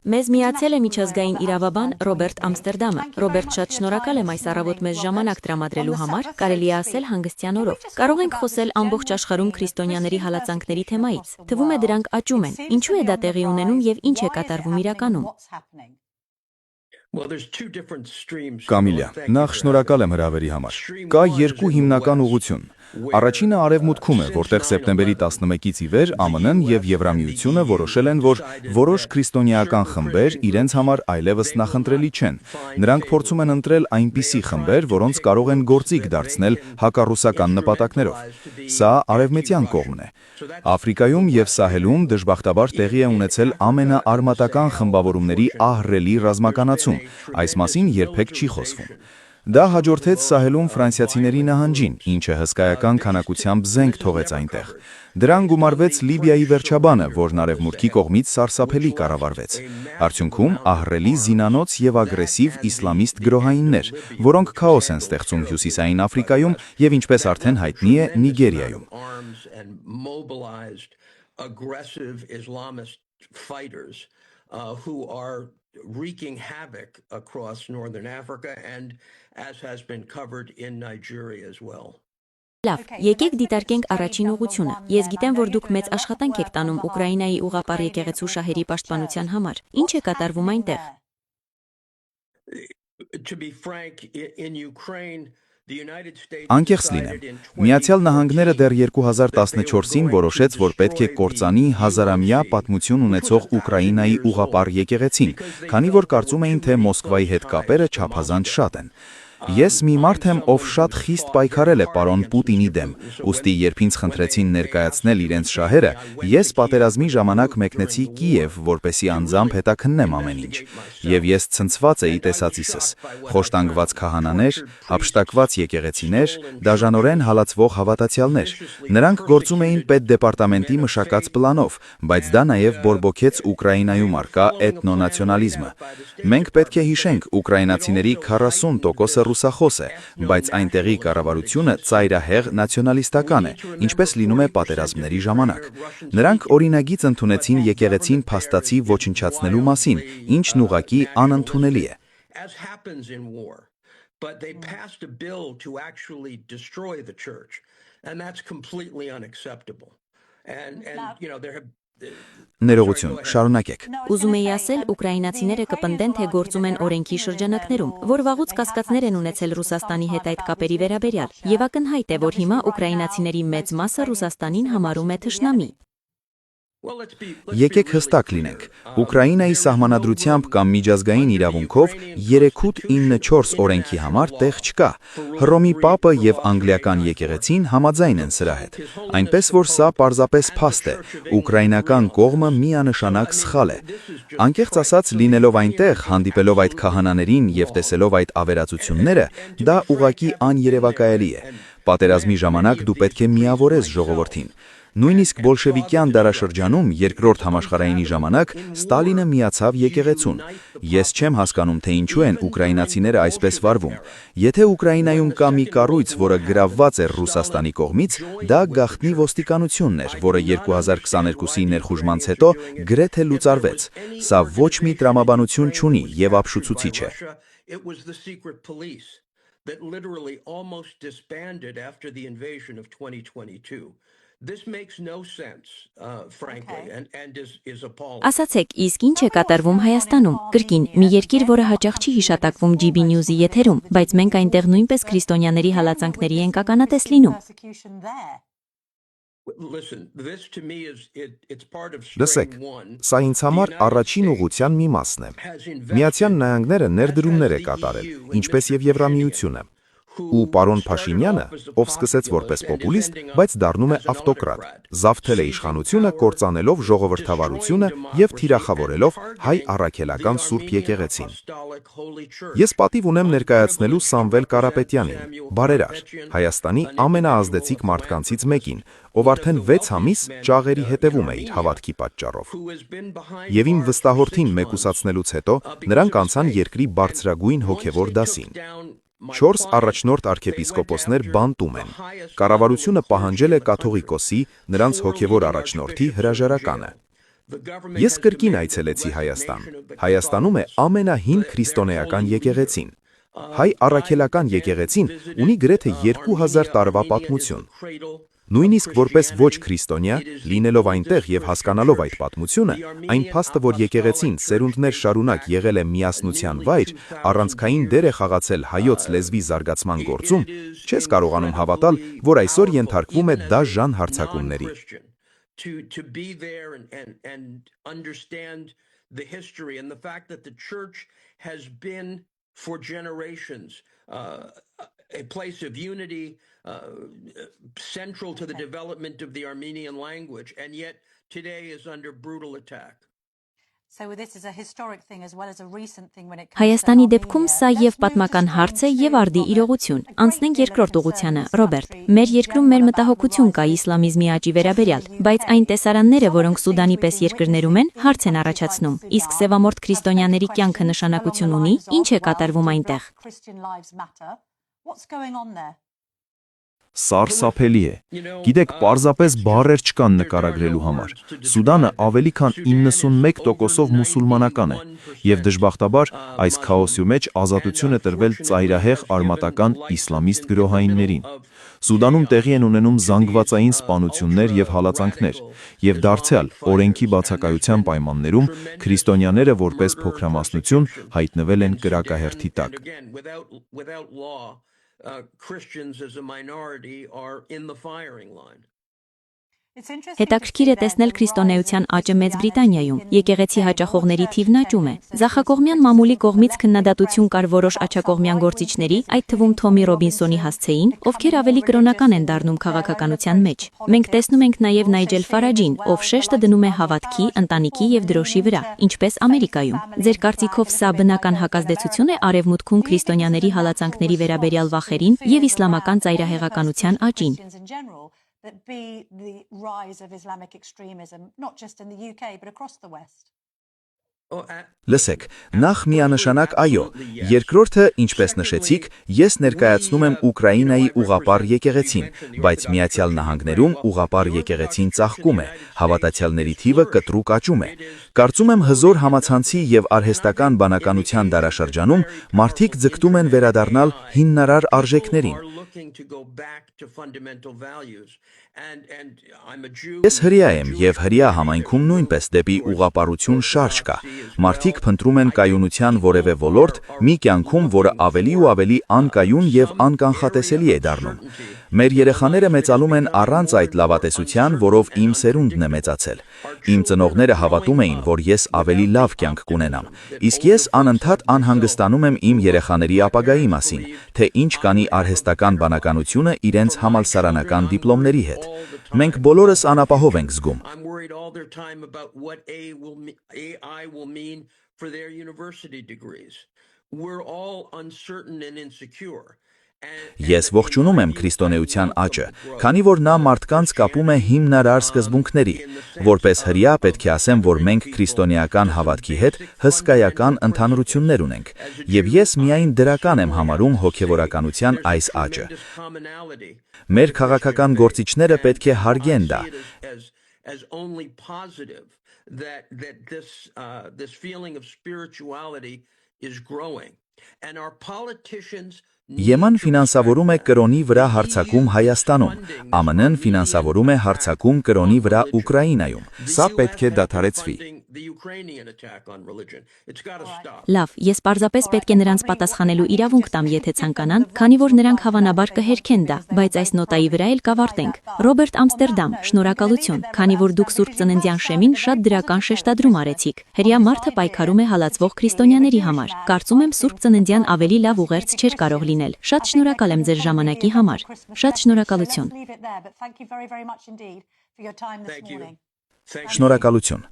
Մեզ միացել է միջազգային իրավաբան Ռոբերտ Ամստերդամը։ Ռոբերտ, շատ շնորհակալ եմ այս առավոտ մեզ ժամանակ տրամադրելու համար, կարելի է ասել հանգստյան օրով։ Կարող ենք խոսել ամբողջ աշխարհում քրիստոնյաների հալածանքների թեմայից։ Թվում է դրանք աճում են։ Ինչու է դա տեղի ունենում եւ ինչ է կատարվում իրականում։ Կամիլիա, նախ շնորհակալ եմ հրավերի համար։ Կա երկու հիմնական ուղղություն։ Առաջինը արևմուտքում է, որտեղ սեպտեմբերի 11-ից ի վեր ԱՄՆ-ն եւ Եվրամիությունը որոշել են, որ որոշ քրիստոնեական խմբեր իրենց համար այլևս նախընտրելի չեն։ Նրանք փորձում են ընտրել այնպիսի խմբեր, որոնց կարող են գործիք դարձնել հակառուսական նպատակներով։ Սա արևմտյան կողմն է։ Աֆրիկայում եւ Սահելում դժբախտաբար տեղի է ունեցել ամենաարմատական խմբավորումների ահռելի ռազմականացում։ Այս մասին երբեք չի խոսվում։ Դա հաջորդեց Սահելում ֆրանսիացիների նահանջին, ինչը հսկայական քանակությամբ զենք թողեց այնտեղ։ Դրան գումարվեց Լիբիայի վերջաբանը, որն արևմուտքի կողմից սարսափելի կառավարվեց։ Արդյունքում ահռելի զինանոց եւ ագրեսիվ իսլամիստ գրոհայիններ, որոնք քաոս են ստեղծում Հյուսիսային Աֆրիկայում եւ ինչպես արդեն հայտնի է Նիգերիայում։ Wreaking havoc across northern Africa and as has been covered in Nigeria as well. Լավ, եկեք դիտարկենք առաջին ուղղությունը։ Ես գիտեմ, որ դուք մեծ աշխատանք եք տանում Ուկրաինայի ուղղապառ եկեղեցու շահերի պաշտպանության համար։ Ինչ է կատարվում այնտեղ։ To be frank, in Ukraine Անկեղծ լինեմ, Միացյալ Նահանգները դեռ 2014-ին որոշեց, որ պետք է կործանի հազարամյա պատմություն ունեցող Ուկրաինայի ուղղապառ եկեղեցին, քանի որ կարծում էին, թե Մոսկվայի հետ կապերը չափազանց շատ են։ Ես մի մարդ եմ, ով շատ խիստ պայքարել է պարոն Պուտինի դեմ, ուստի երբ ինձ խնդրեցին ներկայացնել իրենց շահերը, ես պատերազմի ժամանակ մեկնեցի Կիև, որպեսզի անձամբ հետաքննեմ ամեն ինչ։ Եվ ես ցնցված էի տեսածիսս։ Խոշտանգված քահանաներ, հափշտակված եկեղեցիներ, դաժանորեն հալածվող հավատացյալներ։ Նրանք գործում էին պետդեպարտամենտի մշակած պլանով, բայց դա նաև բորբոքեց Ուկրաինայում առկա էթնոնացիոնալիզմը։ Մենք պետք է հիշենք, ուկրաինացիների 40% ռուսախոս է, բայց այնտեղի կառավարությունը ծայրահեղ նացիոնալիստական է, ինչպես լինում է պատերազմների ժամանակ։ Նրանք օրինագիծ ընդունեցին եկեղեցին փաստացի ոչնչացնելու մասին, ինչն ուղղակի անընդունելի է։ But they passed a bill to actually destroy the church, and that's completely unacceptable. And you know, there have Ներողություն, շարունակեք։ Ուզում էի ասել, ուկրաինացիները կպնդեն, թե գործում են օրենքի շրջանակներում, որ վաղուց կասկածներ են ունեցել Ռուսաստանի հետ այդ կապերի վերաբերյալ, եւ ակնհայտ է, որ հիմա ուկրաինացիների մեծ մասը Ռուսաստանին համարում է թշնամի։ Եկեք հստակ լինենք, Ուկրաինայի սահմանադրությամբ կամ միջազգային իրավունքով 3.9.4 օրենքի համար տեղ չկա։ Հռոմի Պապը եւ անգլիական եկեղեցին համաձայն են սրա հետ։ Այնպես որ սա պարզապես փաստ է, ուկրաինական կողմը միանշանակ սխալ է։ Անկեղծ ասած, լինելով այնտեղ, հանդիպելով այդ քահանաներին եւ տեսելով այդ ավերածությունները, դա ուղղակի աներևակայելի է։ Պատերազմի ժամանակ դու պետք է միավորես ժողովրդին։ Նույնիսկ բոլշևիկյան դարաշրջանում երկրորդ համաշխարհայինի ժամանակ Ստալինը միացավ եկեղեցուն։ Ես չեմ հասկանում, թե ինչու են ուկրաինացիները այսպես վարվում։ Եթե Ուկրաինայում կա մի կառույց, որը գրավված է Ռուսաստանի կողմից, դա գաղտնի ոստիկանությունն էր, որը 2022-ի ներխուժմանց հետո գրեթե լուծարվեց։ Սա ոչ մի տրամաբանություն չունի եւ ապշուցուցիչ է։ That literally almost disbanded after the invasion of 2022. This makes no sense, frankly, and is appalling. Ասացեք, իսկ ինչ է կատարվում Հայաստանում։ Կրկին, մի երկիր, որը հաճախ չի հիշատակվում GB News-ի եթերում, բայց մենք այնտեղ նույնպես քրիստոնյաների հալածանքների ենք ականատես լինում։ Լսեք, սա ինձ համար առաջին ուղղության մի մասն է։ Միացյալ Նահանգները ներդրումներ է կատարել, ինչպես եւ Եվրամիությունը։ Ու պարոն Փաշինյանը, ով սկսեց որպես պոպուլիստ, բայց դառնում է ավտոկրատ, զավթել է իշխանությունը, կործանելով ժողովրդավարությունը եւ թիրախավորելով հայ առաքելական Սուրբ եկեղեցին։ Ես պատիվ ունեմ ներկայացնելու Սամվել Կարապետյանին, բարերար, Հայաստանի ամենաազդեցիկ մարդկանցից մեկին, ով արդեն 6 ամիս ճաղերի հետևում է իր հավատքի պատճառով։ Եվ իմ վստահորդին մեկուսացնելուց հետո նրանք անցան երկրի բարձրագույն հոգևոր դասին։ 4 առաջնորդ արքեպիսկոպոսներ բանտում են։ Կառավարությունը պահանջել է կաթողիկոսի, նրանց հոգևոր առաջնորդի հրաժարականը։ Ես կրկին այցելեցի Հայաստան։ Հայաստանում է ամենահին քրիստոնեական եկեղեցին։ Հայ առաքելական եկեղեցին ունի գրեթե 2000 տարվա պատմություն։ Նույնիսկ որպես ոչ քրիստոնյա, լինելով այնտեղ եւ հասկանալով այդ պատմությունը, այն փաստը, որ եկեղեցին սերունդներ շարունակ եղել է միասնության վայր, առանցքային դեր է խաղացել հայոց լեզվի զարգացման գործում, չես կարողանում հավատալ, որ այսօր ենթարկվում է դաժան հարձակումների։ To be there and understand the history and the fact that the church has been for generations a place of unity, central to the development of the Armenian language, and yet today is under brutal attack. So this is a historic thing as well as a recent thing when it comes Հայաստանի դեպքում սա եւ պատմական հարց է եւ արդի իրողություն։ Անցնենք երկրորդ ուղղությանը, Ռոբերտ։ Մեր երկրում մեր մտահոգություն կա իսլամիզմի աճի վերաբերյալ, բայց այն տեսարանները, որոնք Սուդանի պես երկրներում են, հարց են առաջացնում։ Իսկ սևամորթ քրիստոնյաների կյանքը նշանակություն ունի, ինչ է կատարվում այնտեղ։ What's going on there? Սարսափելի է։ Գիտեք, պարզապես բառեր չկան նկարագրելու համար։ Սուդանը ավելի քան 91%-ով մուսուլմանական է, եւ դժբախտաբար այս քաոսի մեջ ազատություն է տրվել ծայրահեղ արմատական իսլամիստ գրոհայիններին։ Սուդանում տեղի են ունենում զանգվածային սպանություններ եւ հալածանքներ, եւ դարձյալ օրենքի բացակայության պայմաններում քրիստոնյաները որպես փոքրամասնություն հայտնվել են կրակահերթի տակ։ Christians as a minority are in the firing line. Հետաքրքիր է տեսնել քրիստոնեության աճը Մեծ Բրիտանիայում։ Եկեղեցի հաճախողների թիվն աճում է։ Ձախակողմյան մամուլի կողմից քննադատություն կար որոշ աջակողմյան գործիչների, այդ թվում Թոմի Ռոբինսոնի հասցեին, ովքեր ավելի կրոնական են դառնում քաղաքականության մեջ։ Մենք տեսնում ենք նաև Նայջել Ֆարաջին, ով շեշտը դնում է հավատքի, ընտանիքի եւ դրոշի վրա, ինչպես Ամերիկայում։ Ձեր կարծիքով սա բնական հակազդեցություն է արևմուտքում քրիստոնյաների հալածանքների վերաբերյալ վախերին եւ իսլամական ծայրահեղականության աճին։ That be the rise of Islamic extremism, not just in the UK, but across the West. Լսեք, նախ միանշանակ այո, երկրորդը, ինչպես նշեցիք, ես ներկայացնում եմ Ուկրաինայի ուղղապար եկեղեցին, բայց Միացյալ Նահանգներում ուղղապար եկեղեցին ծաղկում է, հավատացյալների թիվը կտրուկ աճում է։ Կարծում եմ հզոր համացանցի եւ արհեստական բանականության դարաշրջանում մարդիկ ձգտում են վերադառնալ հիմնարար արժեքներին։ Ես հրեա եմ եւ հրեա համայնքում նույնպես դեպի ուղղապարություն շարժ կա։ Մարդիկ փնտրում են կայունության որևէ ոլորտ մի կյանքում, որը ավելի ու ավելի անկայուն եւ անկանխատեսելի է դառնում։ Մեր երեխաները մեծալում են առանց այդ լավատեսության, որով իմ սերունդն է մեծացել։ Իմ ծնողները հավատում էին, որ ես ավելի լավ կյանք կունենամ, իսկ ես անընդհատ անհանգստանում եմ իմ երեխաների ապագայի մասին, թե ինչ կանի արհեստական բանականությունը իրենց համալսարանական դիպլոմների հետ։ Մենք բոլորս անապահով ենք զգում։ Ես ողջունում եմ քրիստոնեության աճը, քանի որ նա մարդկանց կապում է հիմնարար սկզբունքների։ Որպես հրեա պետք է ասեմ, որ մենք քրիստոնեական հավատքի հետ հսկայական ընդհանրություններ ունենք, եւ ես միայն դրական եմ համարում հոգեվորականության այս աճը։ Մեր քաղաքական գործիչները պետք է հարգեն դա։ ԵՄ-ն ֆինանսավորում է կրոնի վրա հարձակում Հայաստանում, ԱՄՆ-ն ֆինանսավորում է հարձակում կրոնի վրա Ուկրաինայում։ Սա պետք է դադարեցվի։ Լավ, ես պարզապես պետք է նրանց պատասխանելու իրավունք տամ, եթե ցանկանան, քանի որ նրանք հավանաբար կհերքեն դա, բայց այս նոտայի վրա էլ կավարտենք։ Ռոբերտ Ամստերդամ, շնորհակալություն, քանի որ դուք Սուրբ Ծննդյան շեմին շատ դրական շեշտադրում արեցիք։ Հրեա մարդը պայքարում է հալածվող քրիստոնյաների համար։ Կարծում եմ Սուրբ Ծննդյան ավելի լավ ուղերձ չէր կարող լինել։ Շատ շնորհակալ եմ ձեր ժամանակի համար։ Շատ շնորհակալություն։ Շնորհակալություն։